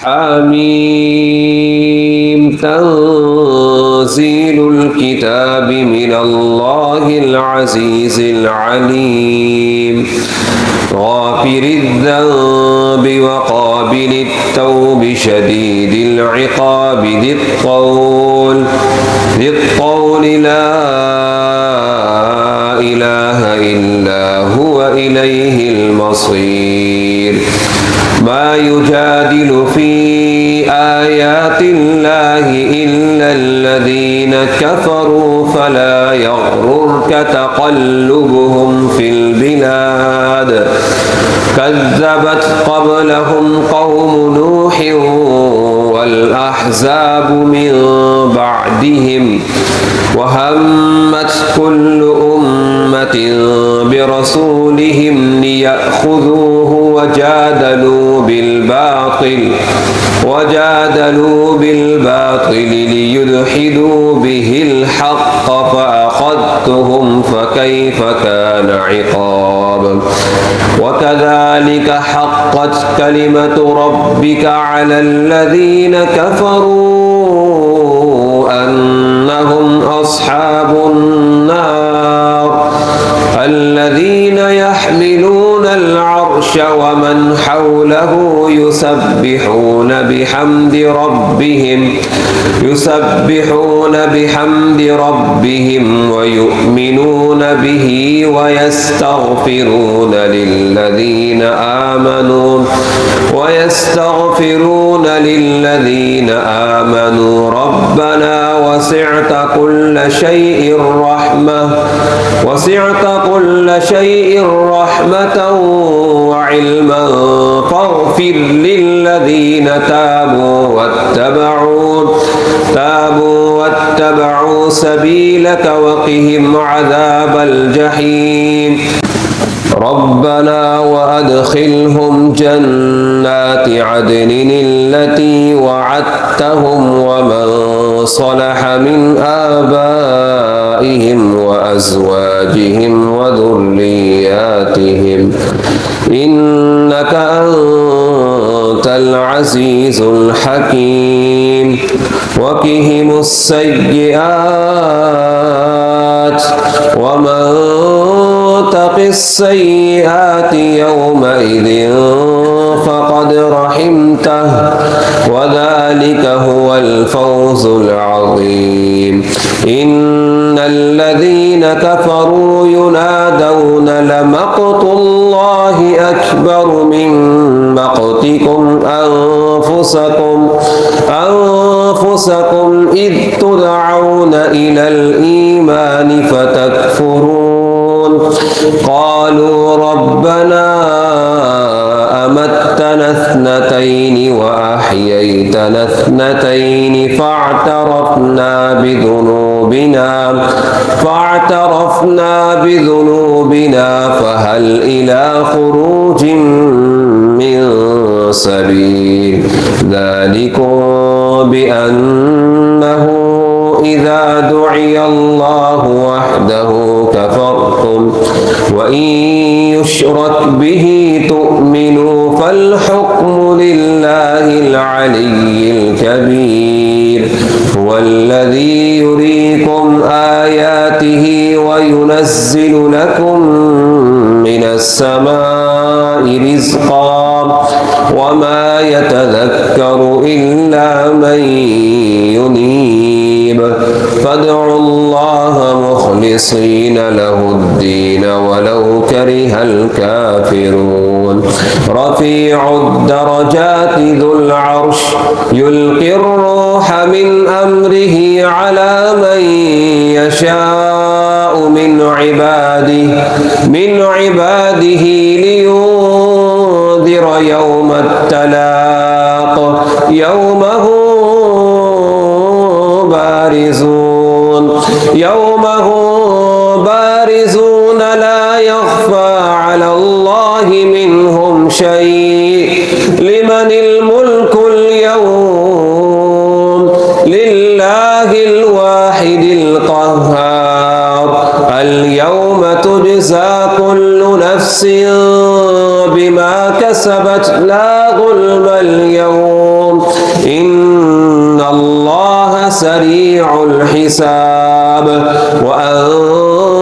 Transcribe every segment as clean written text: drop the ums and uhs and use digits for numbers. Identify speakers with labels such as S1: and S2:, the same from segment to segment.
S1: حميم تنزيل الكتاب من الله العزيز العليم غافر الذنب وقابل التوب شديد العقاب ذي الطول لا إله إلا هو إليه المصير ما يجادل في آيات الله إلا الذين كفروا فلا يغررك تقلبهم في البلاد كذبت قبلهم قوم نوح والأحزاب من بعدهم وهمت كل أمة برسولهم ليأخذوه وجادلوا بالباطل ليدحدوا به الحق فأخذتهم فكيف كان عقاب وكذلك حقت كلمة ربك على الذين كفروا أنهم أصحاب النار الذين يحملون العرش ومن حوله يسبحون بحمد ربهم ويؤمنون به ويستغفرون للذين آمنوا ربنا وسعت كل شيء رحمة وعلما فاغفر للذين تابوا واتبعوا سبيلك وقهم عذاب الجحيم ربنا وأدخلهم جنات عدن التي وعدتهم ومن صلح من آبائهم وأزواجهم وذرياتهم إنك أنت العزيز الحكيم وقهم السيئات ومن تق السيئات يومئذ فقد رحمته وذلك هو الفوز العظيم إن الذين كفروا ينادون لمقت الله أكبر من مقتكم أنفسكم إذ تدعون إلى الإيمان فتكفرون قالوا ربنا أمتنا اثنتين وأحييتنا اثنتين فاعترفنا بذنوبنا فهل إلى خروج من سبيل ذلكم بأنه إذا دعي الله وحده كفرتم وإن يشرك به تؤمنوا فالحكم لله العلي الكبير هو الذي يريكم آياته وينزل لكم من السماء رزقا وما يتذكر إلا من ينيب فادعوا الله مخلصين له الدين ولو كره الكافرون رفيع الدرجات ذو العرش يلقي الروح من أمره على من يشاء من عباده لينذر يوم التلاق يوم هم بارزون لا يخفى على الله منهم شيء لمن الملك اليوم لله الواحد القهار اليوم تجزى كل نفس بما كسبت لا ظلم اليوم الحساب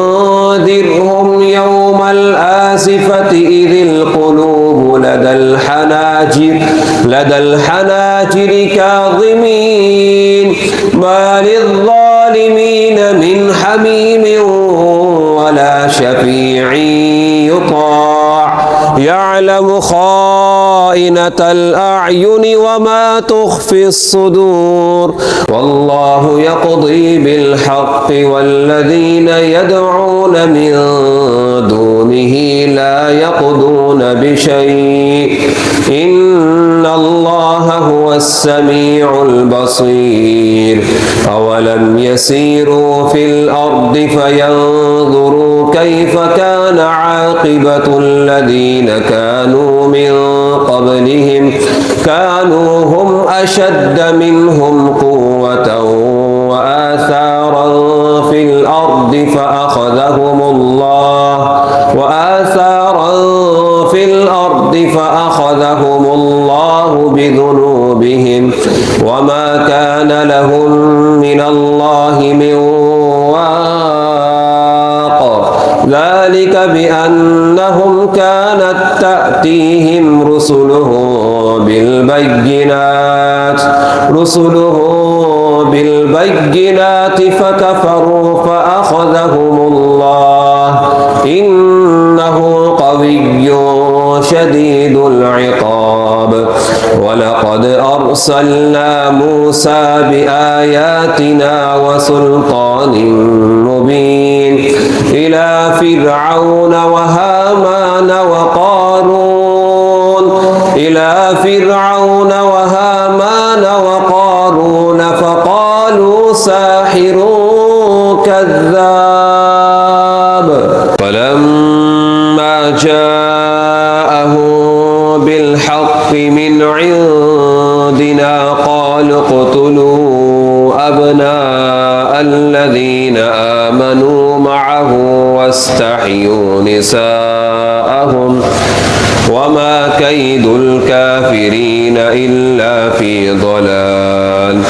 S1: وأنذرهم يوم الآزفة إذ القلوب لدى الحناجر كاظمين ما للظالمين من حميم ولا شفيع يطاع يعلم خائنة الأعين وما تخفي الصدور والله يقضي بالحق والذين يدعون من دونه لا يقضون بشيء إن الله هو السميع البصير أولم يسيروا في الأرض فينظروا كيف كان عاقبة الذين كانوا من قبلهم كانوا هم أشد منهم قوة وآثارا في الأرض فأخذهم الله بذنوبهم وما كان لهم من الله من واق ذلك بأنهم كانت تأتيهم رسلهم بالبينات فكفروا فأخذهم الله إنه قوي شديد العقاب ولقد أرسلنا موسى بآياتنا وسلطان مبين إلى فرعون وهامان وقارون فقالوا ساحر كذاب فلما جاءهم بالحق من عندنا قالوا اقتلوا أبناء الذين آمنوا معه واستحيوا نساءهم وما كيد الكافرين إلا في ضلال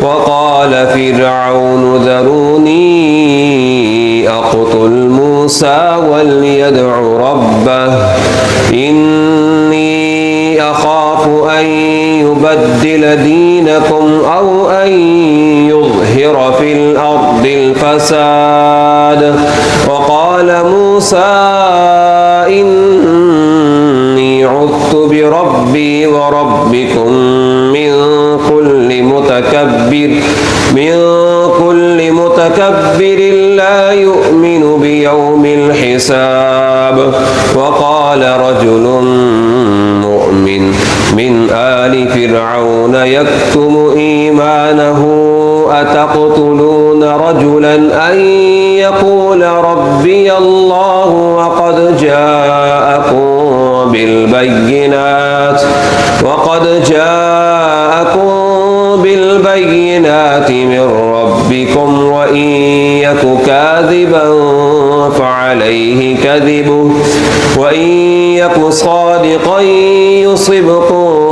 S1: وقال فرعون ذروني أقتل موسى وليدع ربه إني أخاف أن يبدل دينكم أو أن يظهر في الأرض الفساد وقال موسى إني عذت بربي وربكم من كل متكبر لا يؤمن بيوم الحساب وقال رجل مؤمن من آل فرعون يكتم إيمانه أتقتلون رجلا أن يقول ربي الله وقد جاءكم بالبينات من ربكم وإن يك كاذبا فعليه كذبه وإن يك صادقا يصبكم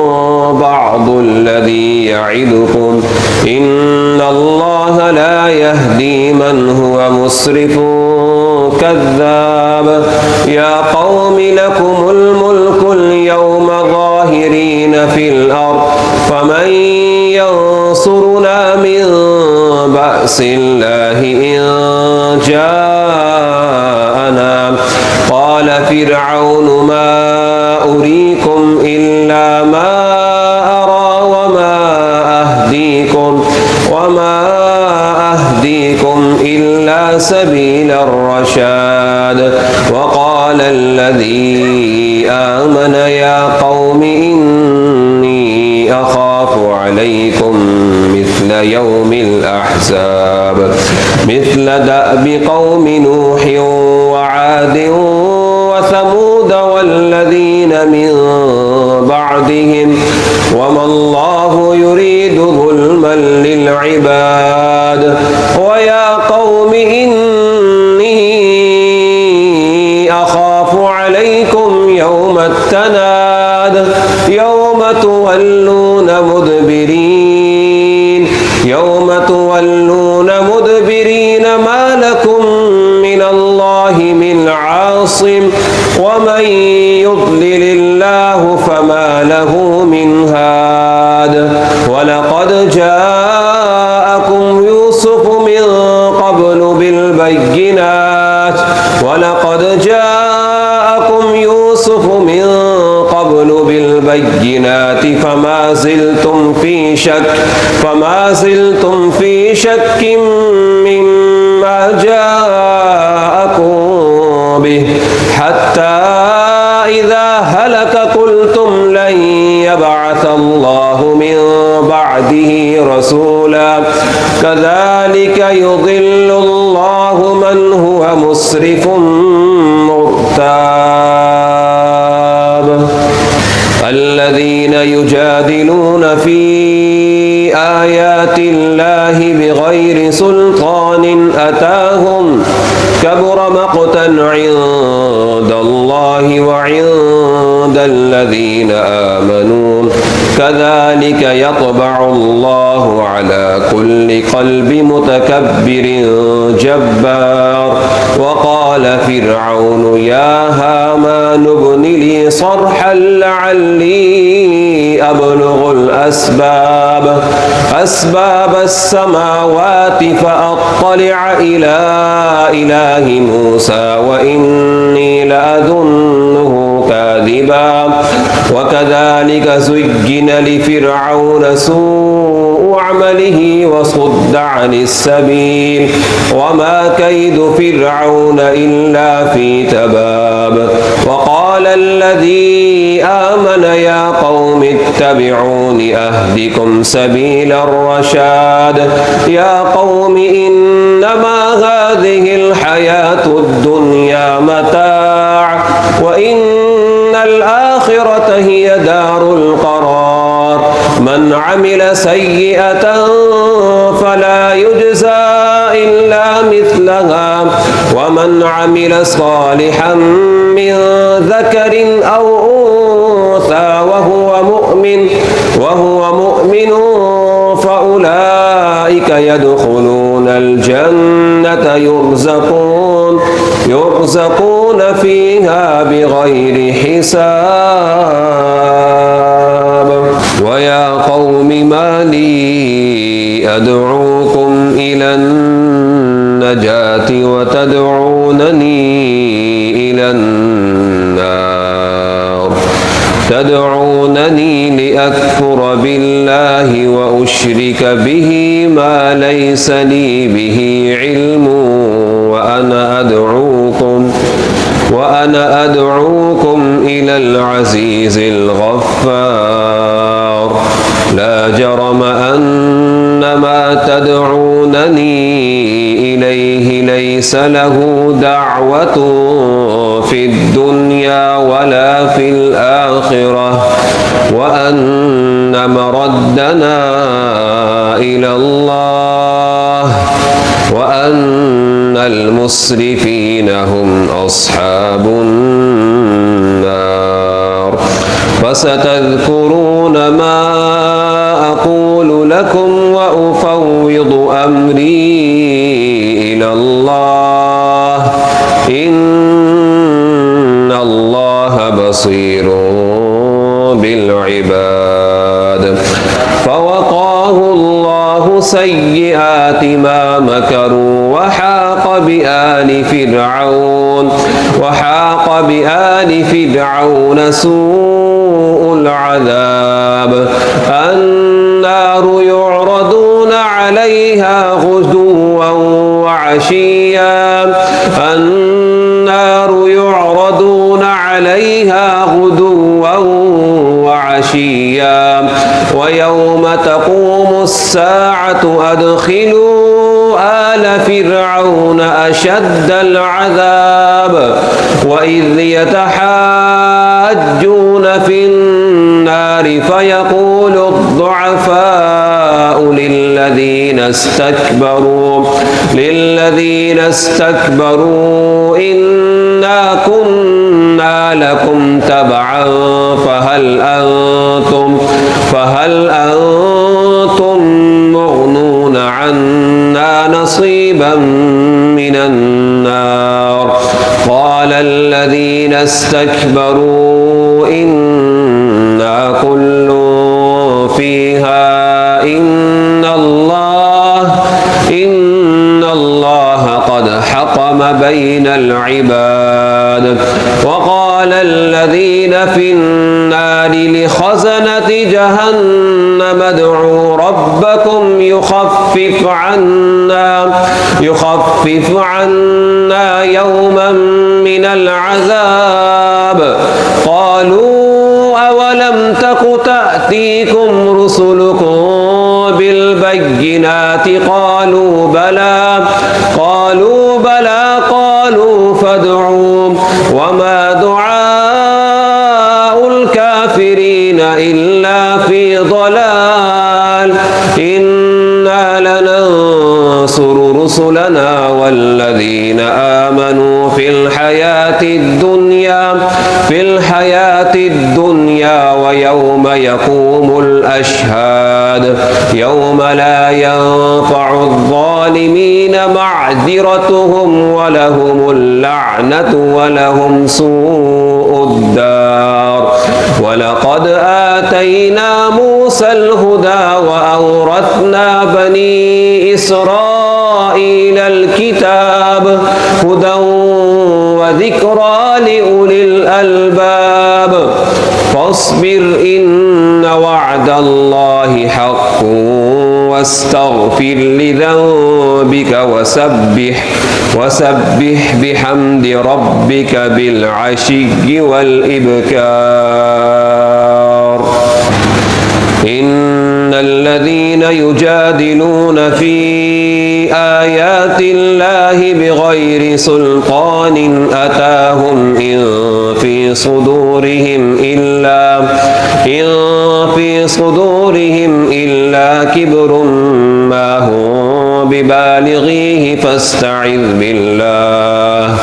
S1: بعض الذي يعدكم إن الله لا يهدي من هو مسرف كذاب يا قوم لكم الملك اليوم ظاهرين في الأرض فمن ينصرنا من بأس الله إن جاءنا قال فرعون ما أريكم إلا ما أرى وما أهديكم إلا سبيل الرشاد وقال الذي آمن يا قوم إني أخاف عليكم مثل يوم الأحزاب مثل دأب قوم نوح وعاد وثمود والذين من بعدهم وما الله يريد ظلما للعباد ويا قوم إني أخاف عليكم يوم التناد يوم تولون مدبرين ولقد جاءكم يوسف من قبل بالبينات فما زلتم في شك مما جاءكم به حتى إذا هلك قلتم لن يبعث الله من بعده رسولا كذلك يضل الله من هو مسرف مرتاب الذين يجادلون في آيات الله بغير سلطان أتاهم كبر مقتا عند الله وعند الذين آمنوا كذلك يطبع الله على كل قلب متكبر جبار وقال فرعون يا هامان ابن لي صرحا لعلي أبلغ أسباب السماوات فأطلع إلى إله موسى وإني لأظنه كاذبا وكذلك زين لفرعون سوء عمله وصد عن السبيل وما كيد فرعون إلا في تباب وقال الذي آمن يا قوم اتبعون أهدكم سبيل الرشاد يا قوم إنما هذه الحياة الدنيا متاع وإن الآخرة هي دار القرار من عمل سيئة فلا يجزى إلا مثلها ومن عمل صالحا من ذكر أو أنثى وهو مؤمن فأولئك يدخلون الجنة يرزقون فيها بغير حساب ويا قوم ما لي أدعوكم إلى النجاة وتدعونني إلى النار تدعونني لأكفر بالله وأشرك به ما ليس لي به علم وأنا أدعوكم إلى العزيز الغفار لا جرم أن ما تدعونني إليه ليس له دعوة في الدنيا ولا في الآخرة وأن مردنا إلى الله وأن المسرفين هم أصحاب النار فستذكرون ما أقول لكم وأفوض أمري إلى الله إن الله بصير بالعباد فوقاه الله سيئات ما مكروا وحاق بآل فرعون سوء العذاب النار يعرضون عليها غدوا وعشيا ويوم تقوم الساعة أدخلوا آل فرعون أشد العذاب وإذ يتحاجون في النار فيقول الضعفاء للذين استكبروا إنا كنا لكم تبعا فهل أنتم مغنون عنا نصيبا من النار قال الذين استكبروا إنا كل فيها بين العباد. وقال الذين في النار لخزنة جهنم ادعوا ربكم يخفف عنا يوما من العذاب. قالوا أولم تك تأتيكم رسلكم بالبينات؟ قالوا بلى قالوا فادعوا وما دعاء الكافرين إلا في ضلال. إنا لننصر رسلنا والذين آمنوا في الحياة الدنيا ويوم يقوم الأشهاد يوم لا ينفع الظالمين معذرتهم ولهم اللعنة ولهم سوء الدار. ولقد آتينا موسى الهدى وأورثنا بني إسرائيل الكتاب هدى وذكرى لأولي الألباب. فاصبر إن وعد الله حق واستغفر لذنبك وسبح بحمد ربك بالعشي والإبكار. إن الذين يجادلون في آيات الله بغير سلطان أتاهم إن في صدورهم إلا كبر ما هم ببالغيه فاستعذ بالله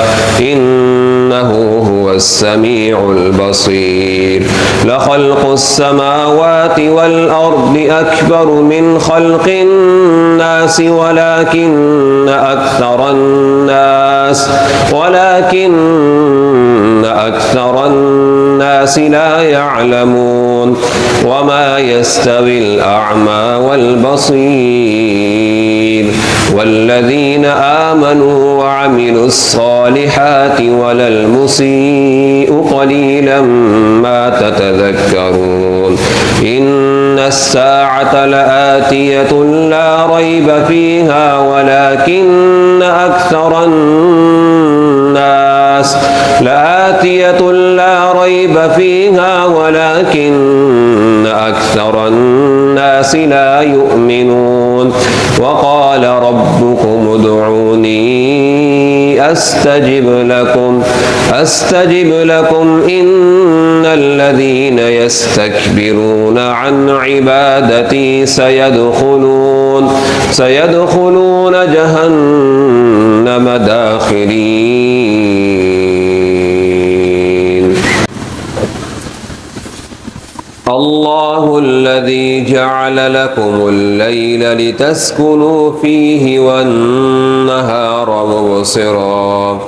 S1: إنه هو السميع البصير. لخلق السماوات والأرض أكبر من خلق الناس ولكن أكثر الناس لا يعلمون. وما يستوي الأعمى والبصير والذين آمنوا وعملوا الصالحات ولا المسيء قليلا ما تتذكرون. إن الساعة لآتية لا ريب فيها ولكن أكثر الناس لا يؤمنون. وقال ربكم ادعوني أستجب لكم إن الذين يستكبرون عن عبادتي سيدخلون جهنم داخرين. الله الذي جعل لكم الليل لتسكنوا فيه والنهار مبصرا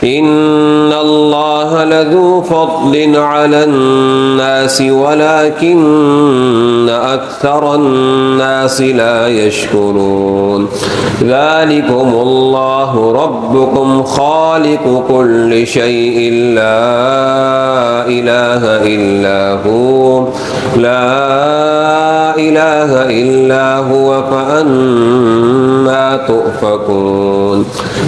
S1: إن الله لذو فضل على الناس ولكن أكثر الناس لا يشكرون. ذلكم الله ربكم خالق كل شيء لا إله إلا هو فأنا تؤفكون.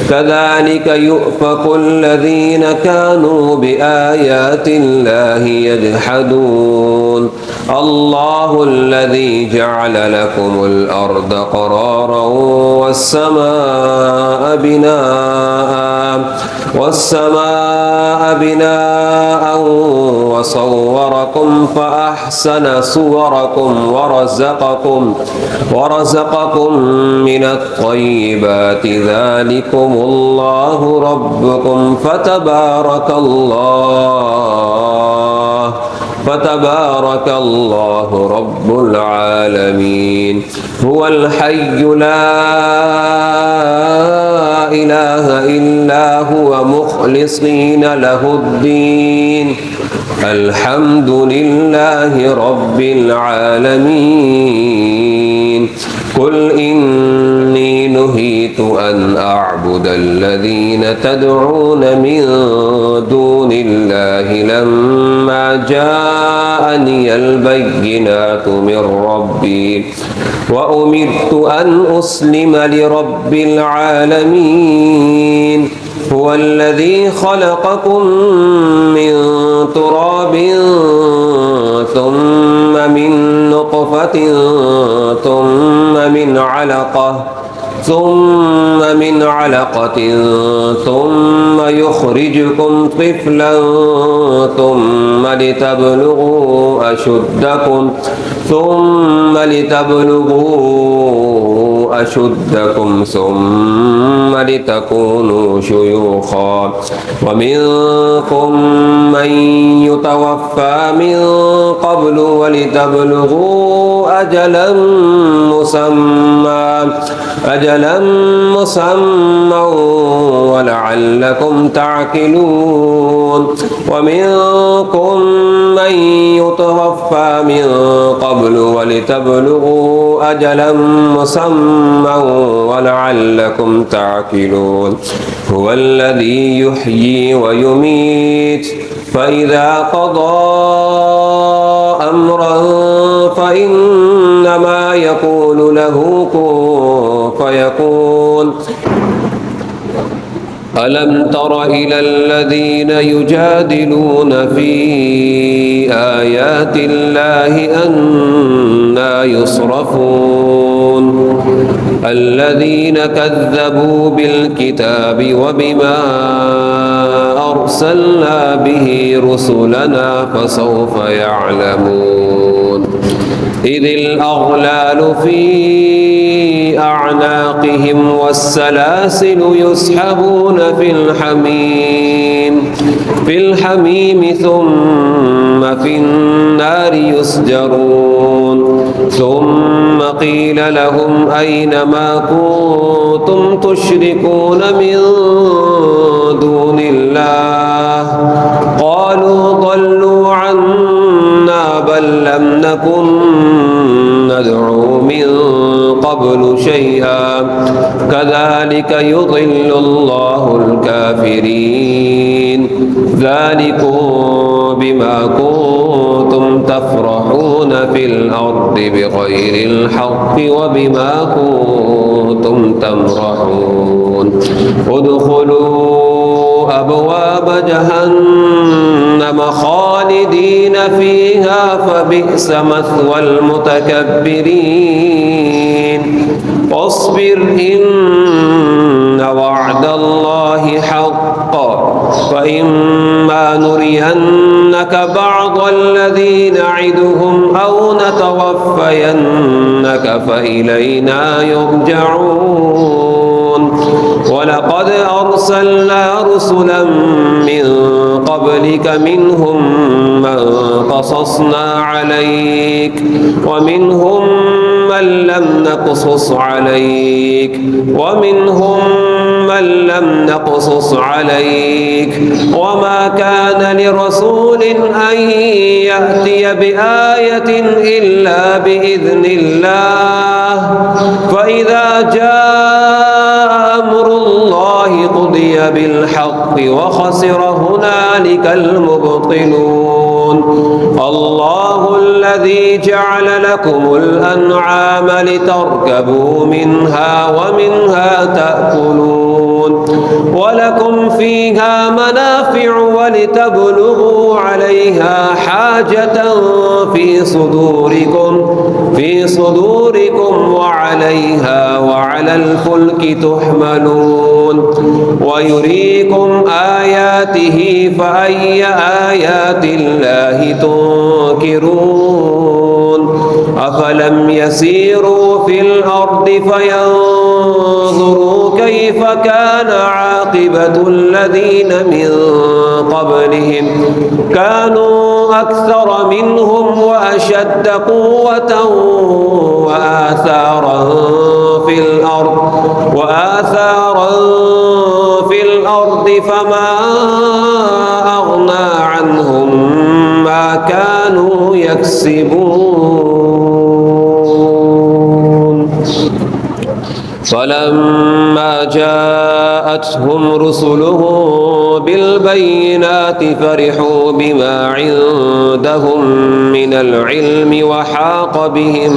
S1: كذلك يؤفك الذين كانوا بآيات الله يجحدون. الله الذي جعل لكم الأرض قرارا والسماء بناء وصوركم فأحسن صوركم ورزقكم من الطيبات. ذلكم الله ربكم فتبارك الله رب العالمين. هو الحي لا إله إلا هو مخلصين له الدين الحمد لله رب العالمين. قل إني نهيت أن أعبد الذين تدعون من دون الله لما جاءني البينات من ربي وأمرت أن أسلم لرب العالمين هو الذي خلقكم من تراب ثم من نطفة ثم من علقة ثم يخرجكم طفلا ثم لتبلغوا أشدكم ثم لتكونوا شيوخا ومنكم من يتوفى من قبل ولتبلغوا أجلا مسمى ولعلكم تعقلون ومنكم من يتوفى من قبل ولتبلغوا أجلا مسمى ولعلكم تعقلون هو الذي يحيي ويميت فإذا قضى أمرا فإنما يقول له كن فيكون ألم تر إلى الذين يجادلون في آيات الله أنى يصرفون الذين كذبوا بالكتاب وبما أرسلنا به رسلنا فسوف يعلمون إذ الأغلال في أعناقهم والسلاسل يسحبون في الحميم ثم في النار يسجرون ثم قيل لهم أين ما كنتم تشركون من دون الله قالوا ضلوا عنا بل لم نكن ندعو من قبل شيئا كذلك يضل الله الكافرين ذلكم بما كنتم تفرحون في الأرض بغير الحق وبما كنتم تمرحون ادخلوا أبواب جهنم خالدين فيها فبئس مثوى المتكبرين واصبر إن وعد الله حق فإما نرينك بعض الذي نعدهم أو نتوفينك فإلينا يرجعون ولقد أرسلنا رسلا من قبلك منهم من قصصنا عليك ومنهم من لم نقصص عليك وما كان لرسول أن يأتي بآية إلا بإذن الله فإذا جاء أمر الله قضي بالحق وخسر هنالك المبطلون الله الذي جعل لكم الأنعام لتركبوا منها ومنها تأكلون ولكم فيها منافع ولتبلغوا عليها حاجة في صدوركم وعليها وعلى الفلك تحملون ويريكم آياته فأي آيات الله تنكرون أفلم يسيروا في الأرض فينظروا كيف كان عاقبة الذين من قبلهم كانوا أكثر منهم وأشد قوة وآثارا في الأرض فما أغنى عنهم ما كانوا يكسبون فلما جاء جاءتهم رسله بالبينات فرحوا بما عندهم من العلم وحاق بهم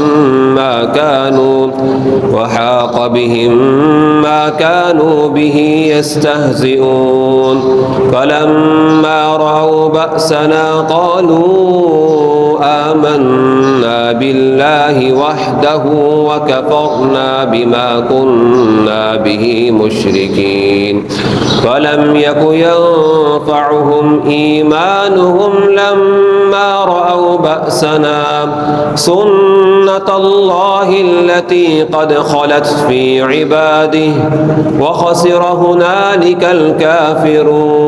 S1: ما كانوا به يستهزئون فلما رأوا بأسنا قالوا آمنا بالله وحده وكفرنا بما كنا به مشركين فلم يك ينفعهم إيمانهم لما رأوا بأسنا سنة الله التي قد خلت في عباده وخسر هنالك الكافرون.